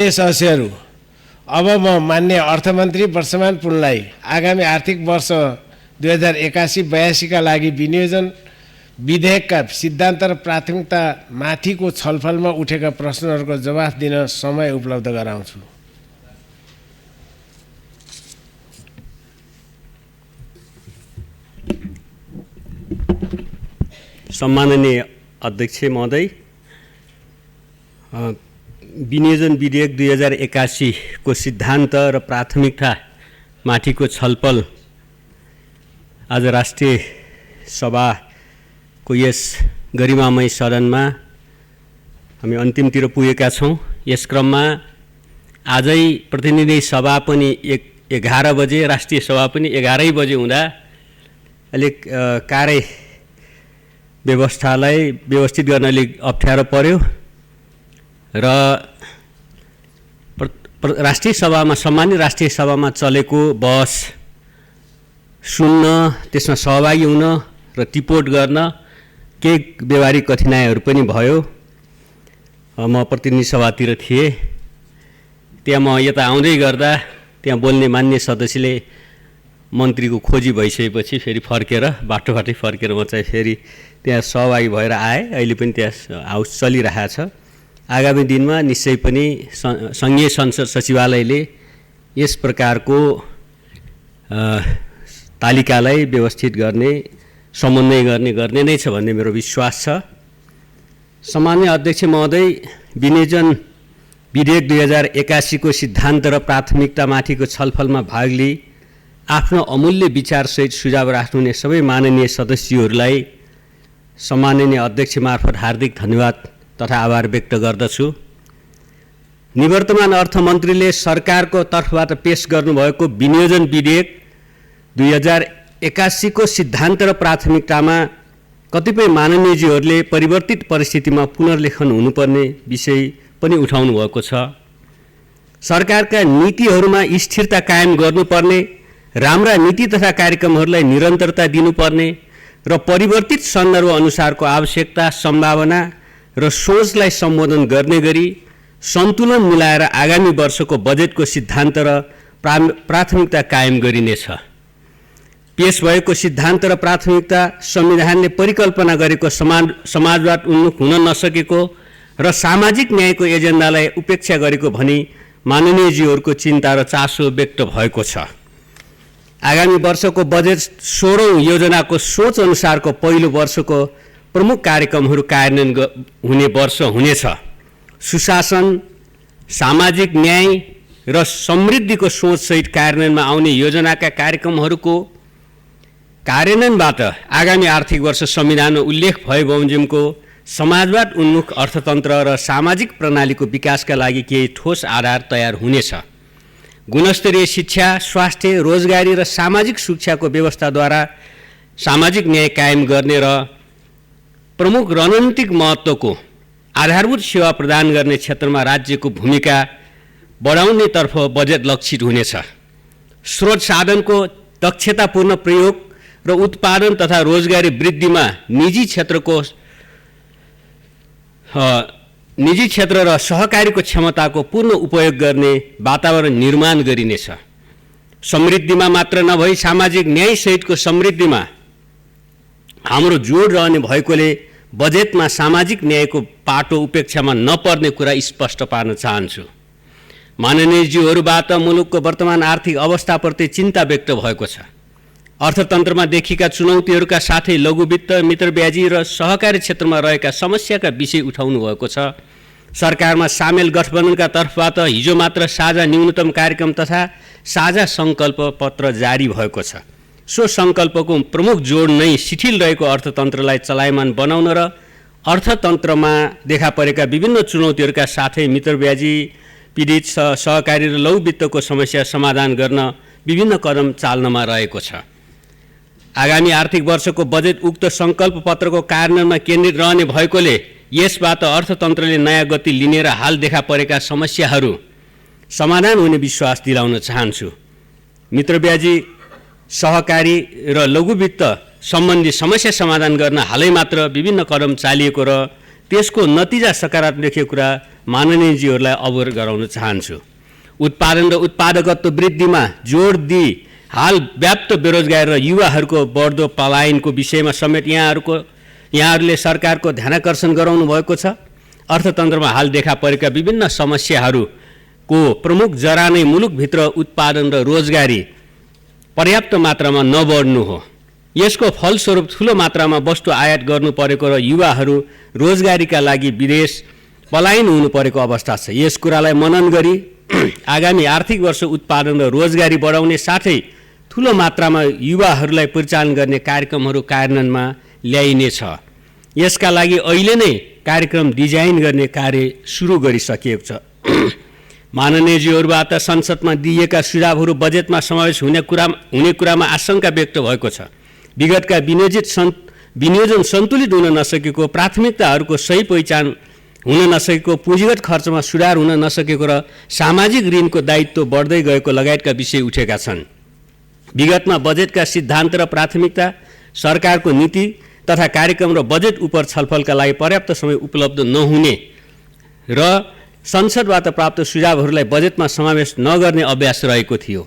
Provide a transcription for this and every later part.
सदस्यहरू, अब म मान्य अर्थमन्त्री वर्षमान पुनलाई आगामी आर्थिक वर्ष 2081-82 का लागि विनियोजन विधेयकका सिद्धान्त र प्राथमिकता माथिको छलफलमा उठेका प्रश्नहरूको जवाफ दिन समय उपलब्ध गराउँछु। सम्माननीय अध्यक्ष महोदय, विनियोजन विधेयक 2081 को सिद्धान्त र प्राथमिकता माथिको छलफल आज राष्ट्रिय सभाको यस गरिमामय सदनमा हामी अन्तिमतिर पुगेका छौँ। यस क्रममा आजै प्रतिनिधि सभा पनि 11 बजे, राष्ट्रिय सभा पनि 11 बजे हुँदा अलिक कार्य व्यवस्थालाई व्यवस्थित गर्न अलिक अप्ठ्यारो पर्यो र राष्ट्रिय सभामा, सामान्य राष्ट्रिय सभामा चलेको बहस सुन्न, त्यसमा सहभागी हुन र टिपोट गर्न केही व्यवहारिक कठिनाइहरू पनि भयो। म प्रतिनिधि सभातिर थिएँ, त्यहाँ म यता आउँदै गर्दा त्यहाँ बोल्ने मान्य सदस्यले मन्त्रीको खोजी भइसकेपछि फेरि फर्केर बाटोबाटै फर्केर म चाहिँ फेरि त्यहाँ सहभागी भएर आएँ। अहिले पनि त्यहाँ हाउस चलिरहेको छ। आगामी दिनमा निश्चय पनि सङ्घीय संसद सचिवालयले यस प्रकारको तालिकालाई व्यवस्थित गर्ने, समन्वय गर्ने नै छ भन्ने मेरो विश्वास छ। सम्माननीय अध्यक्ष महोदय, विनियोजन विधेयक 2081 को सिद्धान्त र प्राथमिकतामाथिको छलफलमा भाग लिई आफ्नो अमूल्य विचारसहित सुझाव राख्नुहुने सबै माननीय सदस्यहरूलाई सम्माननीय अध्यक्ष मार्फत हार्दिक धन्यवाद तथा आभार व्यक्त गर्दछु। निवर्तमान अर्थमन्त्रीले सरकारको तर्फबाट पेश गर्नुभएको विनियोजन विधेयक 2081 को सिद्धान्त र प्राथमिकतामा कतिपय माननीयजीहरूले परिवर्तित परिस्थितिमा पुनर्लेखन हुनुपर्ने विषय पनि उठाउनु भएको छ। सरकारका नीतिहरूमा स्थिरता कायम गर्नुपर्ने, राम्रा नीति तथा कार्यक्रमहरूलाई निरन्तरता दिनुपर्ने र परिवर्तित सन्दर्भ अनुसारको आवश्यकता, सम्भावना र सोचलाई सम्बोधन गर्ने गरी सन्तुलन मिलाएर आगामी वर्षको बजेटको सिद्धान्त र प्राथमिकता कायम गरिनेछ। पेश भएको सिद्धान्त र प्राथमिकता संविधानले परिकल्पना गरेको समाजवाद उन्मुख हुन नसकेको र सामाजिक न्यायको एजेन्डालाई उपेक्षा गरेको भनी माननीयजीहरूको चिन्ता र चासो व्यक्त भएको छ। आगामी वर्षको बजेट 16औं योजनाको सोच अनुसारको पहिलो वर्षको प्रमुख कार्यक्रमहरू कार्यान्वयन हुने वर्ष हुनेछ। सुशासन, सामाजिक न्याय र समृद्धिको सोचसहित कार्यान्वयनमा आउने योजनाका कार्यक्रमहरूको कार्यान्वयनबाट आगामी आर्थिक वर्ष संविधानमा उल्लेख भए बमोजिमको समाजवाद उन्मुख अर्थतन्त्र र सामाजिक प्रणालीको विकासका लागि केही ठोस आधार तयार हुनेछ। गुणस्तरीय शिक्षा, स्वास्थ्य, रोजगारी र सामाजिक सुरक्षाको व्यवस्थाद्वारा सामाजिक न्याय कायम गर्ने र प्रमुख रणनीतिक महत्त्वको आधारभूत सेवा प्रदान गर्ने क्षेत्रमा राज्यको भूमिका बढाउनेतर्फ बजेट लक्षित हुनेछ। स्रोत साधनको दक्षतापूर्ण प्रयोग र उत्पादन तथा रोजगारी वृद्धिमा निजी क्षेत्र र सहकारीको क्षमताको पूर्ण उपयोग गर्ने वातावरण निर्माण गरिनेछ। समृद्धिमा मात्र नभई सामाजिक न्याय सहितको समृद्धिमा हाम्रो जोड रहने भएकोले बजेटमा सामाजिक न्यायको पाटो उपेक्षामा नपर्ने कुरा स्पष्ट पार्न चाहन्छु। माननीयज्यूहरूबाट मुलुकको वर्तमान आर्थिक अवस्थाप्रति चिन्ता व्यक्त भएको छ। अर्थतन्त्रमा देखिएका चुनौतीहरूका साथै लघुवित्त, मित्रब्याजी र सहकारी क्षेत्रमा रहेका समस्याका विषय उठाउनु भएको छ। सरकारमा सामेल गठबन्धनका तर्फबाट हिजो मात्र साझा न्यूनतम कार्यक्रम तथा साझा सङ्कल्प पत्र जारी भएको छ। सो सङ्कल्पको प्रमुख जोड नै शिथिल रहेको अर्थतन्त्रलाई चलायमान बनाउन र अर्थतन्त्रमा देखा परेका विभिन्न चुनौतीहरूका साथै मित्रब्याजी पीडित सहकारी र लघुवित्तको समस्या समाधान गर्न विभिन्न कदम चाल्नमा रहेको छ। आगामी आर्थिक वर्षको बजेट उक्त सङ्कल्प पत्रको कार्यान्वयनमा केन्द्रित रहने भएकोले यसबाट अर्थतन्त्रले नयाँ गति लिने र हाल देखा परेका समस्याहरू समाधान हुने विश्वास दिलाउन चाहन्छु। मित्रब्याजी, सहकारी र लघुवित्त सम्बन्धी समस्या समाधान गर्न हालै मात्र विभिन्न कदम चालिएको र त्यसको नतिजा सकारात्मक देखेको कुरा माननीयजीहरूलाई अवगत गराउन चाहन्छु। उत्पादन र उत्पादकत्व वृद्धिमा जोड दिई हाल व्याप्त बेरोजगारी र युवाहरूको बढ्दो पलायनको विषयमा समेत यहाँहरूले सरकारको ध्यानाकर्षण गराउनु भएको छ। अर्थतन्त्रमा हाल देखा परेका विभिन्न समस्याहरूको प्रमुख जरा नै मुलुकभित्र उत्पादन र रोजगारी पर्याप्त मात्रामा नबढ्नु हो। यसको फलस्वरूप ठुलो मात्रामा वस्तु आयात गर्नु परेको र युवाहरू रोजगारीका लागि विदेश पलायन हुनु परेको अवस्था छ। यस कुरालाई मनन गरी आगामी आर्थिक वर्ष उत्पादन र रोजगारी बढाउने साथै ठुलो मात्रामा युवाहरूलाई परिचालन गर्ने कार्यक्रमहरू कार्यान्वयनमा ल्याइनेछ। यसका लागि अहिले नै कार्यक्रम डिजाइन गर्ने कार्य सुरु गरिसकिएको छ। माननीयजीहरूबाट संसदमा दिइएका सुझावहरू बजेटमा समावेश हुने कुरामा आशंका व्यक्त भएको छ। विगतका विनियोजन सन्तुलित हुन नसकेको, प्राथमिकताहरूको सही पहिचान हुन नसकेको, पुँजीगत खर्चमा सुधार हुन नसकेको र सामाजिक ऋणको दायित्व बढ्दै गएको लगायतका विषय उठेका छन्। विगतमा बजेटका सिद्धान्त र प्राथमिकता, सरकारको नीति तथा कार्यक्रम र बजेट उप छलफलका लागि पर्याप्त समय उपलब्ध नहुने र संसदबाट प्राप्त सुझावहरूलाई बजेटमा समावेश नगर्ने अभ्यास रहेको थियो।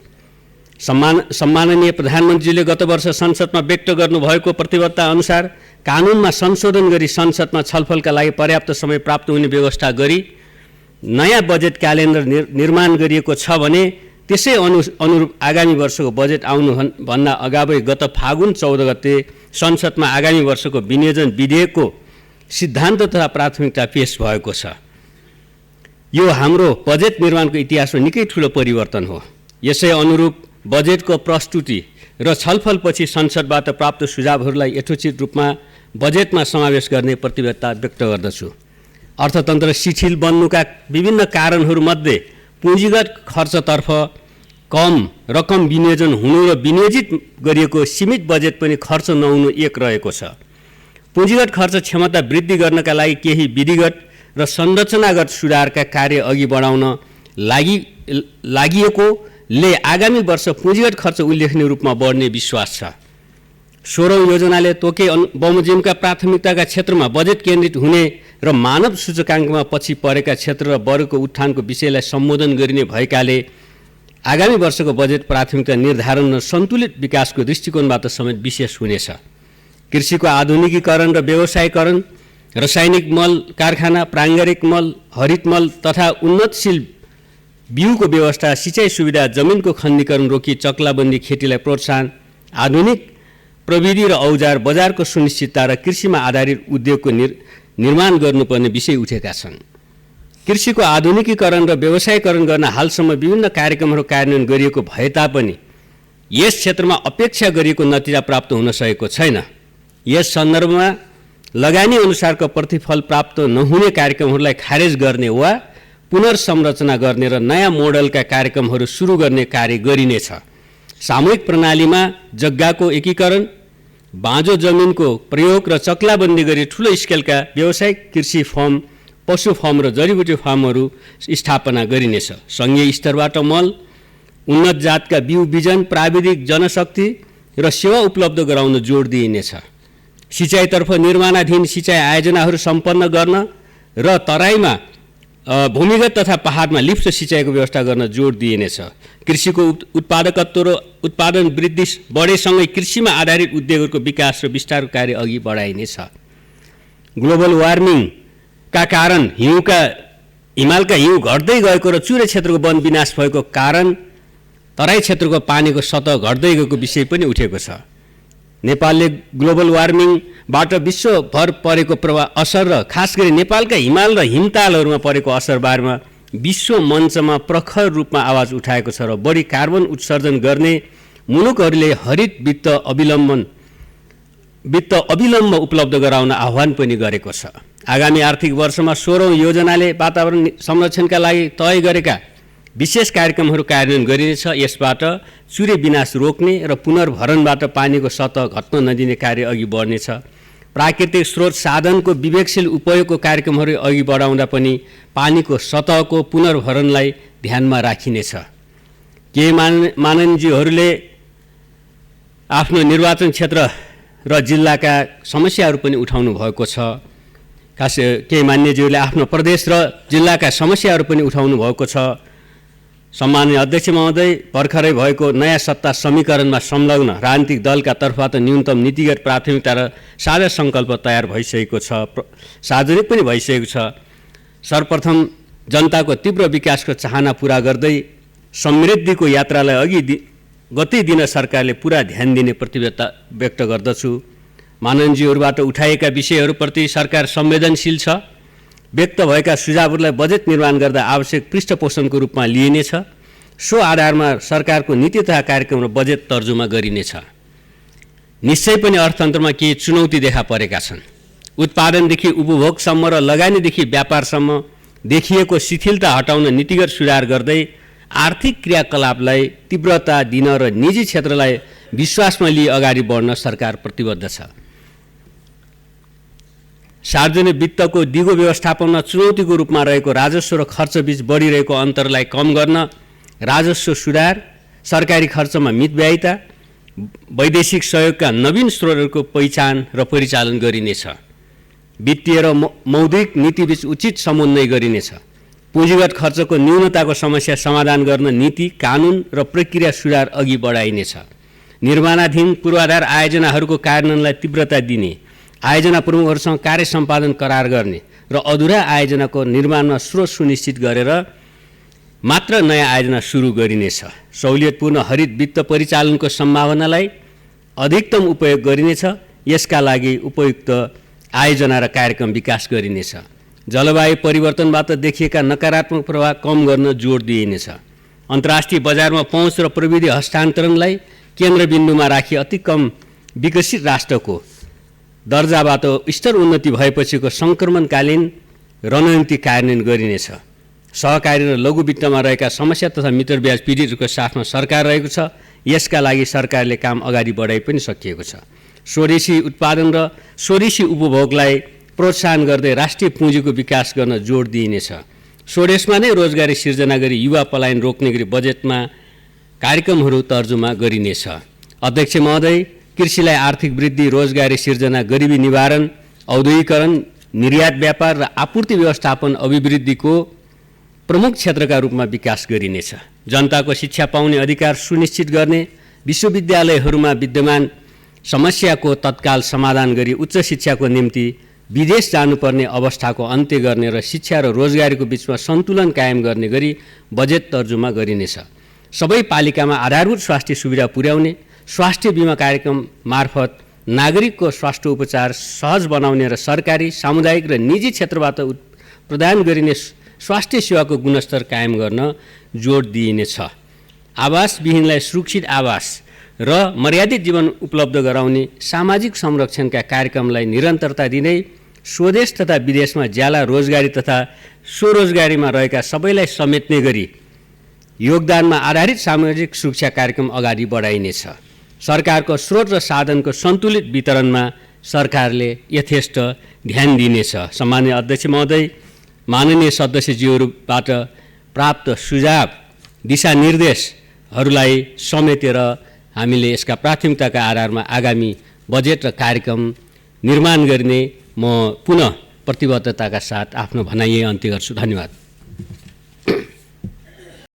सम्माननीय प्रधानमन्त्रीले गत वर्ष संसदमा व्यक्त गर्नुभएको प्रतिबद्धता अनुसार कानुनमा संशोधन गरी संसदमा छलफलका लागि पर्याप्त समय प्राप्त हुने व्यवस्था गरी नयाँ बजेट क्यालेन्डर निर्माण गरिएको छ भने त्यसै अनुरूप आगामी वर्षको बजेट आउनुभन्दा अगावै गत फागुन 14 गते संसदमा आगामी वर्षको विनियोजन विधेयकको सिद्धान्त तथा प्राथमिकता पेश भएको छ। यो हाम्रो बजेट निर्माणको इतिहासमा निकै ठुलो परिवर्तन हो। यसै अनुरूप बजेटको प्रस्तुति र छलफलपछि संसदबाट प्राप्त सुझावहरूलाई यथोचित रूपमा बजेटमा समावेश गर्ने प्रतिबद्धता व्यक्त गर्दछु। अर्थतन्त्र शिथिल बन्नुका विभिन्न कारणहरूमध्ये पुँजीगत खर्चतर्फ कम रकम विनियोजन हुनु र विनियोजित गरिएको सीमित बजेट पनि खर्च नहुनु एक रहेको छ। पुँजीगत खर्च क्षमता वृद्धि गर्नका लागि केही विधिगत र संरचनागत सुधारका कार्य अघि बढाउन लागिएकोले आगामी वर्ष पुँजीगत खर्च उल्लेखनीय रूपमा बढ्ने विश्वास छ। 16औं योजनाले तोके बमोजिमका प्राथमिकताका क्षेत्रमा बजेट केन्द्रित हुने र मानव सूचकाङ्कमा पछि परेका क्षेत्र र वर्गको उत्थानको विषयलाई सम्बोधन गरिने भएकाले आगामी वर्षको बजेट प्राथमिकता निर्धारण र सन्तुलित विकासको दृष्टिकोणबाट समेत विशेष हुनेछ। कृषिको आधुनिकीकरण र व्यवसायीकरण, रासायनिक मल कारखाना, प्राङ्गारिक मल, हरित मल तथा उन्नतशील बिउको व्यवस्था, सिँचाइ सुविधा, जमिनको खण्डीकरण रोकी चक्लाबन्दी खेतीलाई प्रोत्साहन, आधुनिक प्रविधि र औजार, बजारको सुनिश्चितता र कृषिमा आधारित उद्योगको निर्माण गर्नुपर्ने विषय उठेका छन्। कृषिको आधुनिकीकरण र व्यवसायीकरण गर्न हालसम्म विभिन्न कार्यक्रमहरू कार्यान्वयन गरिएको भए तापनि यस क्षेत्रमा अपेक्षा गरिएको नतिजा प्राप्त हुन सकेको छैन। यस सन्दर्भमा लगानी अनुसारको प्रतिफल प्राप्त नहुने कार्यक्रमहरूलाई खारेज गर्ने वा पुनर्संरचना गर्ने र नयाँ मोडलका कार्यक्रमहरू सुरु गर्ने कार्य गरिनेछ। सामूहिक प्रणालीमा जग्गाको एकीकरण, बाँझो जमिनको प्रयोग र चक्लाबन्दी गरी ठुलो स्केलका व्यावसायिक कृषि फर्म, पशु फर्म र जडीबुटी फार्महरू स्थापना गरिनेछ। सङ्घीय स्तरबाट मल, उन्नत जातका बिउ बिजन, प्राविधिक जनशक्ति र सेवा उपलब्ध गराउन जोड दिइनेछ। सिँचाइतर्फ निर्माणाधीन सिँचाइ आयोजनाहरू सम्पन्न गर्न र तराईमा भूमिगत तथा पहाडमा लिफ्ट सिँचाइको व्यवस्था गर्न जोड दिइनेछ। कृषिको उत्पादकत्व र उत्पादन वृद्धि बढेसँगै कृषिमा आधारित उद्योगहरूको विकास र विस्तारको कार्य अघि बढाइनेछ। ग्लोबल वार्मिङका कारण हिमालका हिउँ घट्दै गएको र चुरे क्षेत्रको वन विनाश भएको कारण तराई क्षेत्रको पानीको सतह घट्दै गएको विषय पनि उठेको छ। नेपालले ग्लोबल वार्मिङबाट विश्वभर परेको असर र खास गरी नेपालका हिमाल र हिमतालहरूमा परेको असरबारेमा विश्व मञ्चमा प्रखर रूपमा आवाज उठाएको छ र बढी कार्बन उत्सर्जन गर्ने मुलुकहरूले हरित वित्त अविलम्ब उपलब्ध गराउन आह्वान पनि गरेको छ। आगामी आर्थिक वर्षमा 16औं योजनाले वातावरण संरक्षणका लागि तय गरेका विशेष कार्यक्रमहरू कार्यान्वयन गरिनेछ। यसबाट चुरे विनाश रोक्ने र पुनर्भरणबाट पानीको सतह घट्न नदिने कार्य अघि बढ्नेछ। प्राकृतिक स्रोत साधनको विवेकशील उपयोगको कार्यक्रमहरू अघि बढाउँदा पनि पानीको सतहको पुनर्भरणलाई ध्यानमा राखिनेछ। केही माननीयजीहरूले आफ्नो निर्वाचन क्षेत्र र जिल्लाका समस्याहरू पनि उठाउनु भएको छ। खास केही मान्यज्यूले आफ्नो प्रदेश र जिल्लाका समस्याहरू पनि उठाउनु भएको छ। सम्माननीय अध्यक्ष महोदय, भर्खरै भएको नयाँ सत्ता समीकरणमा संलग्न राजनीतिक दलका तर्फबाट न्यूनतम नीतिगत प्राथमिकता र साझा सङ्कल्प तयार भइसकेको छ, सार्वजनिक पनि भइसकेको छ। सर्वप्रथम जनताको तीव्र विकासको चाहना पुरा गर्दै समृद्धिको यात्रालाई गति दिन सरकारले पुरा ध्यान दिने प्रतिबद्धता व्यक्त गर्दछु। माननीयज्यूहरूबाट उठाएका विषयहरूप्रति सरकार संवेदनशील छ। व्यक्त भएका सुझावहरूलाई बजेट निर्माण गर्दा आवश्यक पृष्ठपोषणको रूपमा लिइनेछ। सो आधारमा सरकारको नीति तथा कार्यक्रम र बजेट तर्जुमा गरिनेछ। निश्चय पनि अर्थतन्त्रमा केही चुनौती देखा परेका छन्। उत्पादनदेखि उपभोगसम्म र लगानीदेखि व्यापारसम्म देखिएको शिथिलता हटाउन नीतिगत सुधार गर्दै आर्थिक क्रियाकलापलाई तीव्रता दिन र निजी क्षेत्रलाई विश्वासमा लिई अगाडि बढ्न सरकार प्रतिबद्ध छ। सार्वजनिक वित्तको दिगो व्यवस्थापनमा चुनौतीको रूपमा रहेको राजस्व र खर्चबीच बढिरहेको अन्तरलाई कम गर्न राजस्व सुधार, सरकारी खर्चमा मितव्ययिता, वैदेशिक सहयोगका नवीन स्रोतहरूको पहिचान र परिचालन गरिनेछ। वित्तीय र मौद्रिक नीतिबीच उचित समन्वय गरिनेछ। पुँजीगत खर्चको न्यूनताको समस्या समाधान गर्न नीति, कानुन र प्रक्रिया सुधार अघि बढाइनेछ। निर्माणाधीन पूर्वाधार आयोजनाहरूको कार्यान्वयनलाई तीव्रता दिने, आयोजना प्रमुखहरूसँग कार्य सम्पादन करार गर्ने र अधुरा आयोजनाको निर्माणमा स्रोत सुनिश्चित गरेर मात्र नयाँ आयोजना सुरु गरिनेछ। सहुलियतपूर्ण हरित वित्त परिचालनको सम्भावनालाई अधिकतम उपयोग गरिनेछ। यसका लागि उपयुक्त आयोजना र कार्यक्रम विकास गरिनेछ। जलवायु परिवर्तनबाट देखिएका नकारात्मक प्रभाव कम गर्न जोड दिइनेछ। अन्तर्राष्ट्रिय बजारमा पहुँच र प्रविधि हस्तान्तरणलाई केन्द्रबिन्दुमा राखी अति कम विकसित राष्ट्रको दर्जाबाट स्तर उन्नति भएपछिको सङ्क्रमणकालीन रणनीति कार्यान्वयन गरिनेछ। सहकारी र लघु वित्तमा रहेका समस्या तथा मित्र ब्याज पीडितहरूको साथमा सरकार रहेको छ। यसका लागि सरकारले काम अगाडि बढाइ पनि सकिएको छ। स्वदेशी उत्पादन र स्वदेशी उपभोगलाई प्रोत्साहन गर्दै राष्ट्रिय पुँजीको विकास गर्न जोड दिइनेछ। स्वदेशमा नै रोजगारी सिर्जना गरी युवा पलायन रोक्ने गरी बजेटमा कार्यक्रमहरू तर्जुमा गरिनेछ। अध्यक्ष महोदय, कृषिलाई आर्थिक वृद्धि, रोजगारी सिर्जना, गरिबी निवारण, औद्योगिकरण, निर्यात व्यापार र आपूर्ति व्यवस्थापन अभिवृद्धिको प्रमुख क्षेत्रका रूपमा विकास गरिनेछ। जनताको शिक्षा पाउने अधिकार सुनिश्चित गर्ने, विश्वविद्यालयहरूमा विद्यमान समस्याको तत्काल समाधान गरी उच्च शिक्षाको निम्ति विदेश जानुपर्ने अवस्थाको अन्त्य गर्ने र शिक्षा र रोजगारीको बीचमा सन्तुलन कायम गर्ने गरी बजेट तर्जुमा गरिनेछ। सबै पालिकामा आधारभूत स्वास्थ्य सुविधा पुर्याउने, स्वास्थ्य बिमा कार्यक्रम मार्फत नागरिकको स्वास्थ्य उपचार सहज बनाउने र सरकारी, सामुदायिक र निजी क्षेत्रबाट प्रदान गरिने स्वास्थ्य सेवाको गुणस्तर कायम गर्न जोड दिइनेछ। आवासविहीनलाई सुरक्षित आवास र मर्यादित जीवन उपलब्ध गराउने सामाजिक संरक्षणका कार्यक्रमलाई निरन्तरता दिँदै स्वदेश तथा विदेशमा ज्याला रोजगारी तथा स्वरोजगारीमा रहेका सबैलाई समेट्ने गरी योगदानमा आधारित सामाजिक सुरक्षा कार्यक्रम अगाडि बढाइनेछ। सरकारको स्रोत र साधनको सन्तुलित वितरणमा सरकारले यथेष्ट ध्यान दिनेछ। सम्माननीय अध्यक्ष महोदय, माननीय सदस्यज्यूहरूबाट प्राप्त सुझाव, दिशानिर्देशहरूलाई समेटेर हामीले यसका प्राथमिकताका आधारमा आगामी बजेट र कार्यक्रम निर्माण गर्ने म पुनः प्रतिबद्धताका साथ आफ्नो भनाइ अन्त्य गर्छु। धन्यवाद।